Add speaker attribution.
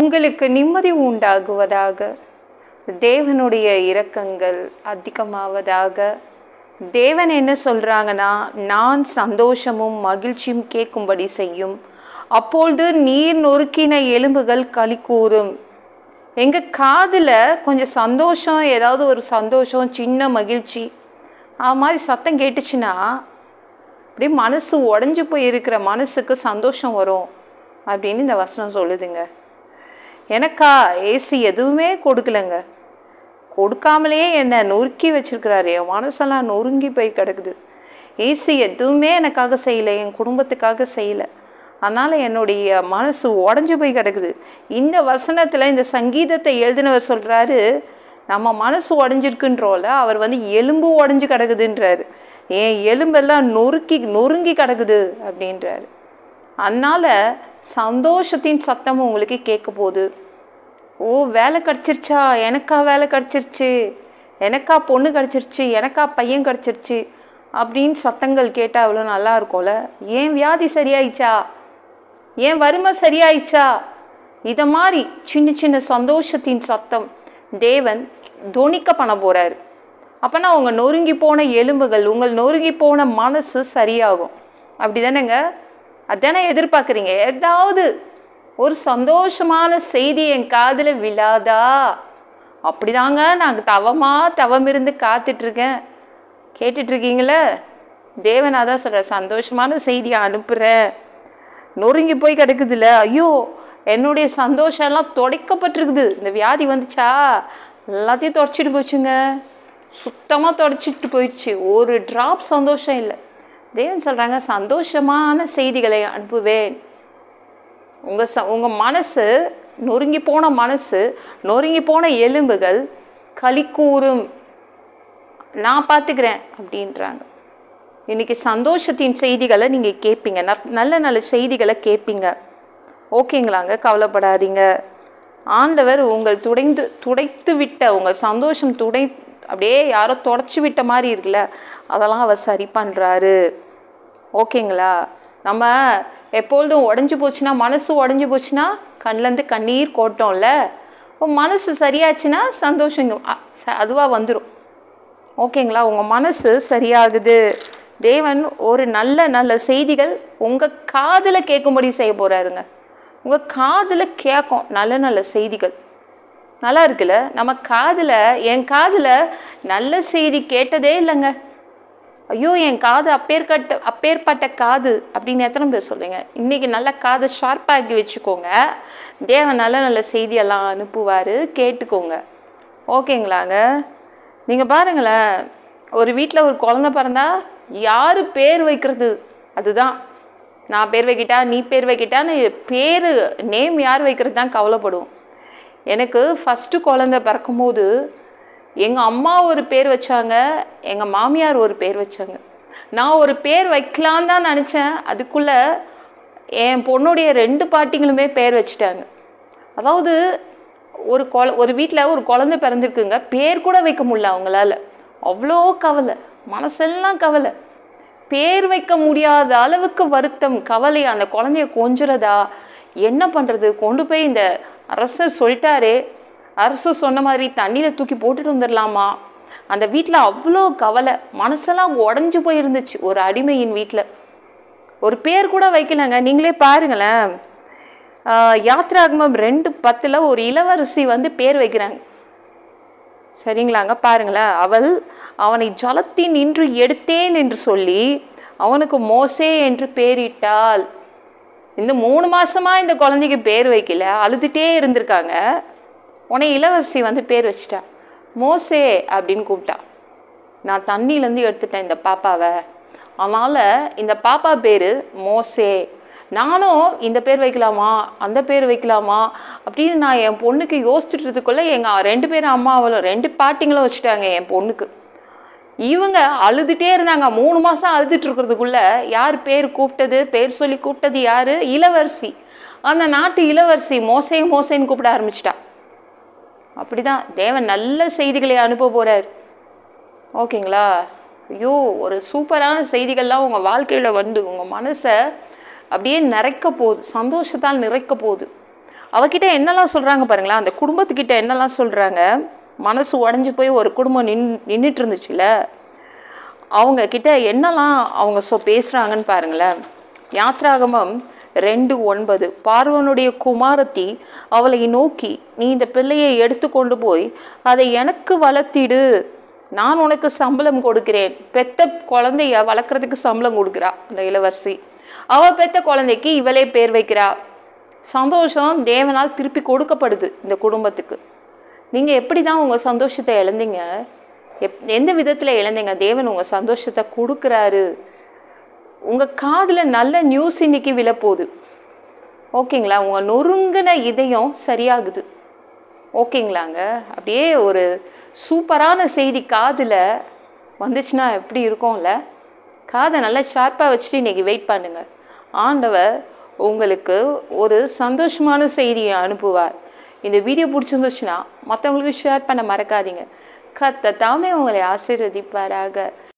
Speaker 1: உங்களுக்கு நிம்மதி உண்டாகுவதாக. தேவனுடைய இரக்கங்கள் அதிகமாவதாக. தேவன் என்ன சொல்றாங்கன்னா, நான் சந்தோஷமும் மகிழ்ச்சியும் கேட்கும்படி செய்யும், அப்பொழுது நீர் நொறுக்கின எலும்புகள் களி கூறும். எங்க காதுல கொஞ்சம் சந்தோஷம், ஏதாவது ஒரு சந்தோஷம், சின்ன மகிழ்ச்சி அது மாதிரி சத்தம் கேட்டுச்சுன்னா அப்படியே மனசு உடஞ்சி போய் இருக்கிற மனசுக்கு சந்தோஷம் வரும் அப்படின்னு இந்த வசனம் சொல்லுதுங்க. எனக்கா ஏசி எதுவுமே கொடுக்கலங்க, கொடுக்காமலே என்னை நொறுக்கி வச்சிருக்கிறாரு. என் மனசெல்லாம் நொறுங்கி போய் கிடக்குது. ஏசி எதுவுமே எனக்காக செய்யலை, என் குடும்பத்துக்காக செய்யலை. அதனால் என்னுடைய மனசு உடஞ்சி போய் கிடக்குது. இந்த வசனத்தில் இந்த சங்கீதத்தை எழுதினவர் சொல்கிறாரு, நம்ம மனசு உடஞ்சிருக்குன்றோல அவர் எலும்பு உடஞ்சி கிடக்குதுன்றாரு. என் எலும்பெல்லாம் நொறுங்கி கிடக்குது அப்படின்றாரு. அதனால் சந்தோஷத்தின் சத்தம் உங்களுக்கு கேட்க போகுது. ஓ, வேலை கிடச்சிருச்சா, எனக்கா வேலை கிடச்சிருச்சு, எனக்கா பொண்ணு கிடச்சிருச்சு, எனக்கா பையன் கிடச்சிருச்சு அப்படின்னு சத்தங்கள் கேட்டால் அவ்வளோ நல்லா இருக்கும்ல. ஏன் வியாதி சரியாயிச்சா, ஏன் வறுமை சரியாயிச்சா, இதை மாதிரி சின்ன சின்ன சந்தோஷத்தின் சத்தம் தேவன் துணிக்க பண்ண போகிறாரு. அப்போனா உங்கள் நொறுங்கி போன எலும்புகள், உங்கள் நொறுங்கி போன மனசு சரியாகும். அப்படி தானேங்க? அதானே எதிர்பார்க்குறீங்க? ஏதாவது ஒரு சந்தோஷமான செய்தி என் காதில் விழாதா? அப்படிதாங்க நாங்கள் தவம் இருந்து காத்துட்ருக்கேன். கேட்டுட்ருக்கீங்களே? தேவன் அதான் சொல்கிற, சந்தோஷமான செய்தியை அனுப்புகிறேன். நொறுங்கி போய் கிடக்குதுல்ல, ஐயோ என்னுடைய சந்தோஷம் எல்லாம் துடைக்கப்பட்டிருக்குது. இந்த வியாதி வந்துச்சா எல்லாத்தையும் தொடச்சிட்டு போச்சுங்க, சுத்தமாக தொடச்சிட்டு போயிடுச்சு. ஒரு ட்ராப் சந்தோஷம் இல்லை. தேவன் சொல்கிறாங்க, சந்தோஷமான செய்திகளை அனுப்புவேன். உங்கள் மனசு நொறுங்கி போன மனசு, நொறுங்கி போன எலும்புகள் களி கூறும், நான் பார்த்துக்கிறேன் அப்படின்றாங்க. இன்றைக்கி சந்தோஷத்தின் செய்திகளை நீங்கள் கேட்பீங்க, நல்ல நல்ல செய்திகளை கேட்பீங்க. ஓகேங்களாங்க? கவலைப்படாதீங்க. ஆண்டவர் உங்கள் துடைத்து விட்ட உங்கள் சந்தோஷம் அப்படியே யாரோ தொடச்சி விட்ட மாதிரி இருக்குல்ல, அதெல்லாம் அவர் சரி பண்ணுறாரு. ஓகேங்களா? நம்ம எப்பொழுதும் உடஞ்சி போச்சுன்னா, மனசு உடஞ்சி போச்சுன்னா கண்ணிலேருந்து கண்ணீர் கொட்டோம்ல, இப்போ மனசு சரியாச்சுன்னா சந்தோஷம் அதுவாக வந்துடும். ஓகேங்களா? உங்கள் மனசு சரியாகுது. தேவன் ஒரு நல்ல நல்ல செய்திகள் உங்கள் காதில் கேட்கும்படி செய்ய போகிறாருங்க. உங்கள் காதில் கேட்கும் நல்ல நல்ல செய்திகள். நல்லா இருக்குல்ல? நம்ம காதில், என் காதில் நல்ல செய்தி கேட்டதே இல்லைங்க. ஐயோ, என் காது அப்பேற்பட்ட காது அப்படின்னு எத்தனை பேர் சொல்கிறீங்க? இன்றைக்கி நல்ல காதை ஷார்ப்பாக்கி வச்சுக்கோங்க. தேவன் நல்ல நல்ல செய்தியெல்லாம் அனுப்புவார், கேட்டுக்கோங்க. ஓகேங்களாங்க? நீங்கள் பாருங்களேன், ஒரு வீட்டில் ஒரு குழந்தை பிறந்தா யார் பேர் வைக்கிறது? அதுதான், நான் பேர் வைக்கிட்டா, நீ பேர் வைக்கிட்டான்னு பேர் நேம் யார் வைக்கிறது தான் கவலைப்படுவோம். எனக்கு ஃபஸ்ட்டு குழந்தை பிறக்கும்போது எங்கள் அம்மா ஒரு பேர் வச்சாங்க, எங்கள் மாமியார் ஒரு பேர் வச்சாங்க. நான் ஒரு பேர் வைக்கலான்னு தான் நினச்சேன், அதுக்குள்ளே என் பொண்ணுடைய 2 பாட்டிங்களுமே பேர் வச்சுட்டாங்க. அதாவது ஒரு வீட்டில் ஒரு குழந்தை பிறந்திருக்குங்க, பேர் கூட வைக்க முடியல அவங்களால. அவ்வளோ கவலை, மனசெல்லாம் கவலை. பேர் வைக்க முடியாத அளவுக்கு வருத்தம், கவலை. அந்த குழந்தைய கொஞ்சுறதா என்ன பண்ணுறது? கொண்டு போய் இந்த அரசர் சொல்லிட்டாரே, அரசர் சொன்ன மாதிரி தண்ணியில் தூக்கி போட்டுட்டு வந்துடலாமா? அந்த வீட்டில் அவ்வளோ கவலை, மனசெல்லாம் உடஞ்சி போயிருந்துச்சு. ஒரு அடிமையின் வீட்டில் ஒரு பேர் கூட வைக்கலங்க. நீங்களே பாருங்களேன், யாத்ராகமம் 2:10 ஒரு இளவரசி பேர் வைக்கிறாங்க. சரிங்களாங்க? பாருங்களேன், அவனை ஜலத்தின் நின்று எடுத்தேன் என்று சொல்லி அவனுக்கு மோசே என்று பேரிட்டாள். இந்த 3 மாசமா இந்த குழந்தைக்கு பேர் வைக்கல, அழுதுகிட்டே இருந்திருக்காங்க. உன்னை இளவரசி பேர் வச்சிட்டா, மோசே அப்படின்னு கூப்பிட்டா. நான் தண்ணியிலேருந்து எடுத்துட்டேன் இந்த பாப்பாவை, அதனால் இந்த பாப்பா பேர் மோசே. நானும் இந்த பேர் வைக்கலாமா, அந்த பேர் வைக்கலாமா அப்படின்னு நான் என் பொண்ணுக்கு யோசிச்சுட்டுறதுக்குள்ளே எங்கள் 2 பேரும் அம்மாவளும் 2 பாட்டிங்களும் வச்சுட்டாங்க என் பொண்ணுக்கு. இவங்க அழுதுகிட்டே இருந்தாங்க. 3 மாதம் அழுதுட்டு இருக்கிறதுக்குள்ள யார் பேர் கூப்பிட்டது, பேர் சொல்லி கூப்பிட்டது யார்? இளவரசி. அந்த நாட்டு இளவரசி மோசேன்னு கூப்பிட ஆரம்பிச்சிட்டா. அப்படிதான் தேவன் நல்ல செய்திகளை அனுப்ப போகிறார். ஓகேங்களா? ஐயோ, ஒரு சூப்பரான செய்திகள்லாம் உங்கள் வாழ்க்கையில் உங்கள் மனசை அப்படியே நிறைக்க போகுது, சந்தோஷத்தால் நிறைக்க போகுது. அவகிட்ட என்னெல்லாம் சொல்கிறாங்க பாருங்களேன், அந்த குடும்பத்துக்கிட்ட என்னெல்லாம் சொல்கிறாங்க. மனசு உடஞ்சி போய் ஒரு குடும்பம் நின்றுட்டு இருந்துச்சுல, அவங்க கிட்ட என்னெல்லாம் அவங்க பேசுகிறாங்கன்னு பாருங்களேன். யாத்ராகமம் 2:9 பார்வோனுடைய குமாரத்தி அவளை நோக்கி, நீ இந்த பிள்ளையை எடுத்து கொண்டு போய் அதை எனக்கு வளர்த்திடு, நான் உனக்கு சம்பளம் கொடுக்கிறேன். பெத்த குழந்தைய வளர்க்குறதுக்கு சம்பளம் கொடுக்குறா அந்த இளவரசி. அவள் பெத்த குழந்தைக்கு இவளே பேர் வைக்கிறா. சந்தோஷம் தேவனால் திருப்பி கொடுக்கப்படுது இந்த குடும்பத்துக்கு. நீங்கள் எப்படி தான் உங்கள் சந்தோஷத்தை இழந்தீங்க? எந்த விதத்தில் இழந்தீங்க? தேவன் உங்கள் சந்தோஷத்தை கொடுக்குறாரு. உங்கள் காதில் நல்ல நியூஸ் இன்னைக்கு விழப்போகுது. ஓகேங்களா? உங்கள் நொறுங்கின இதயம் சரியாகுது. ஓகேங்களாங்க? அப்படியே ஒரு சூப்பரான செய்தி காதில் வந்துச்சுன்னா எப்படி இருக்கும்ல? காதை நல்லா ஷார்ப்பாக வச்சுட்டு இன்றைக்கி வெயிட் பண்ணுங்க. ஆண்டவர் உங்களுக்கு ஒரு சந்தோஷமான செய்தியை அனுப்புவார். இந்த வீடியோ பிடிச்சிருந்துச்சுன்னா மற்றவங்களுக்கு ஷேர் பண்ண மறக்காதீங்க. கர்த்தர் தாமே உங்களை ஆசீர்வதிப்பாராக.